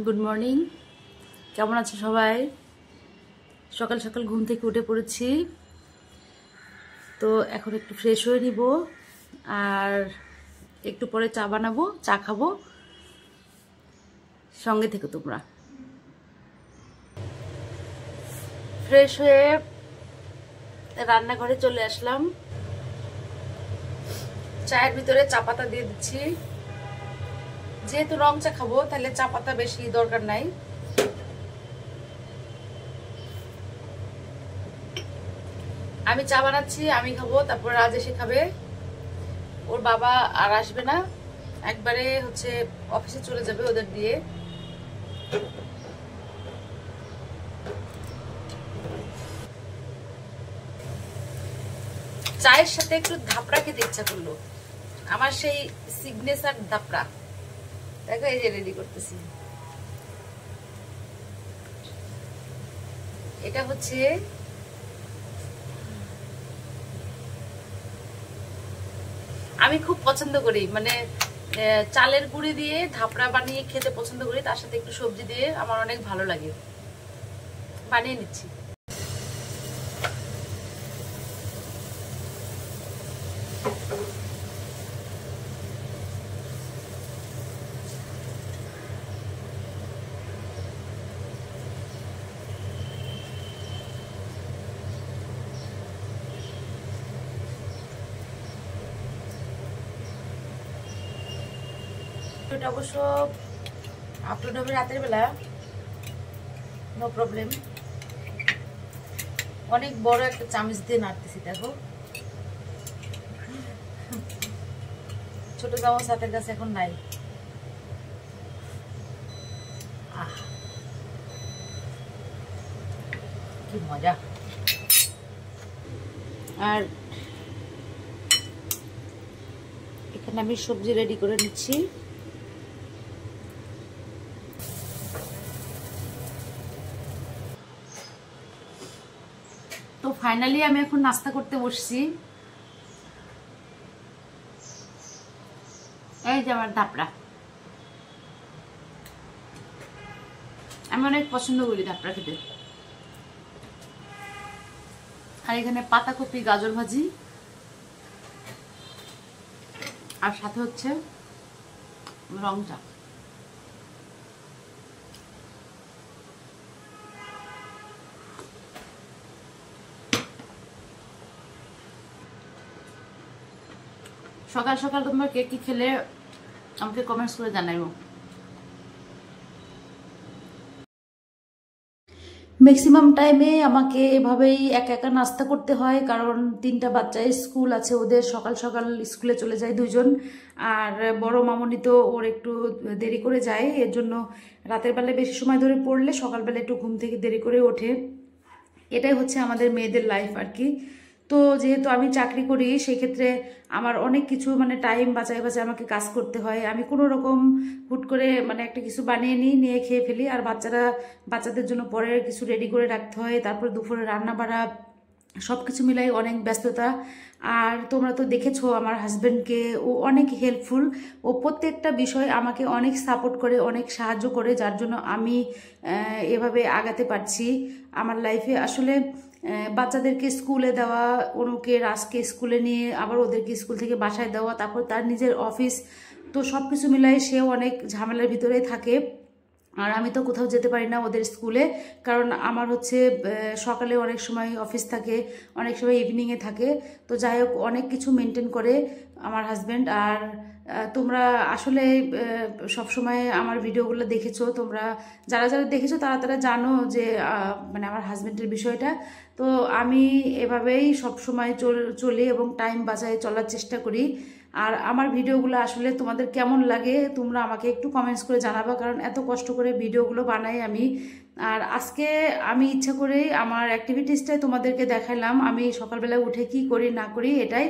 Good morning, কেমন আছো সবাই? সকাল সকাল ঘুম থেকে উঠে পড়েছি। তো এখন একটু ফ্রেশ হয়ে নিব, আর একটু পরে চা বানাবো, চা খাবো। সঙ্গে থেকো তোমরা। ফ্রেশ হয়ে রান্নাঘরে চলে আসলাম। চায়ের ভিতরে চা পাতা দিয়ে দিচ্ছি। যেহেতু রং চা খাবো, তাহলে চা পাতা বেশি দরকার নাই। আমি চা বানাচ্ছি, আমি খাবো, তারপর রাজ এসে খাবে। ওর বাবা আর আসবে না, একবারে অফিসে চলে যাবে ওদের দিয়ে। চায়ের সাথে একটু ধাপড়া খেতে ইচ্ছা করলো, আমার সেই সিগনেচার ধাপড়া। দেখো, এই যে রেডি করতেছি। এটা আমি খুব পছন্দ করি, মানে চালের গুঁড়ি দিয়ে ধাপড়া বানিয়ে খেতে পছন্দ করি, তার সাথে একটু সবজি দিয়ে আমার অনেক ভালো লাগে। বানিয়ে নিচ্ছি। এটা অবশ্য আপলোড হবে রাতের বেলা, নো প্রবলেম। অনেক বড় একটা চামচ দিয়ে নাড়তেছি, দেখো। ছোট চামচ হাতের কাছে এখন নাই। কি মজা। আর এখানে আমি সবজি রেডি করে নিচ্ছি। তো ফাইনালি আমি এখন নাস্তা করতে বসছি। এই যে আমার ধাপড়া, আমি অনেক পছন্দ করি ধাপড়া খেতে। আর এখানে পাতাকপি গাজর ভাজি, আর সাথে রং চা। সকাল সকাল তোমরা কে কি খেলে আমাকে কমেন্টস করে জানাইও। ম্যাক্সিমাম টাইমে আমাকে এভাবেই একা একা নাস্তা করতে হয়, কারণ 3টা বাচ্চা স্কুল আছে, ওদের সকাল সকাল স্কুলে চলে যায় 2জন। আর বড় মামনি তো ওর একটু দেরি করে যায়, এর জন্য রাতের বেলায় বেশি সময় ধরে পড়লে সকালবেলা একটু ঘুম থেকে দেরি করে ওঠে। এটাই আমাদের মেয়েদের লাইফ আর কি। তো যেহেতু আমি চাকরি করি, সেই ক্ষেত্রে আমার অনেক কিছু মানে টাইম বাঁচায় বাঁচায় আমাকে কাজ করতে হয়। আমি কোনো রকম হুট করে মানে একটা কিছু বানিয়ে নিয়ে খেয়ে ফেলি, আর বাচ্চাদের জন্য পরে কিছু রেডি করে রাখতে হয়, তারপর দুপুরে রান্না বাড়া সব কিছু মিলাই অনেক ব্যস্ততা। আর তোমরা তো দেখেছো আমার হাজব্যান্ডকে, ও অনেক হেল্পফুল। ও প্রত্যেকটা বিষয় আমাকে অনেক সাপোর্ট করে, অনেক সাহায্য করে, যার জন্য আমি এভাবে আগাতে পারছি আমার লাইফে। আসলে বাচ্চাদেরকে স্কুলে দেওয়া, অনুকে রাজকে স্কুলে নিয়ে আবার ওদেরকে স্কুল থেকে বাসায় দেওয়া, তারপর তার নিজের অফিস, তো সব কিছু মিলাই সেও অনেক ঝামেলার ভিতরেই থাকে। আর আমি তো কোথাও যেতে পারি না ওদের স্কুলে, কারণ আমার সকালে অনেক সময় অফিস থাকে, অনেক সময় ইভিনিংয়ে থাকে। তো যাই হোক, অনেক কিছু মেনটেন করে আমার হাজব্যান্ড। আর তোমরা আসলে সব সময় আমার ভিডিওগুলো দেখেছো, তোমরা যারা যারা দেখেছো তারা তারা জানো যে মানে আমার হাজব্যান্ডের বিষয়টা। তো আমি এভাবেই সব সময় চলি এবং টাইম বাঁচায় চলার চেষ্টা করি। আর আমার ভিডিওগুলো আসলে তোমাদের কেমন লাগে তোমরা আমাকে একটু কমেন্টস করে জানাবা, কারণ এত কষ্ট করে ভিডিওগুলো বানাই আমি। আর আজকে আমি ইচ্ছা করে আমার অ্যাক্টিভিটিসটাই তোমাদেরকে দেখালাম, আমি সকালবেলা উঠে কি করি না করি, এটাই।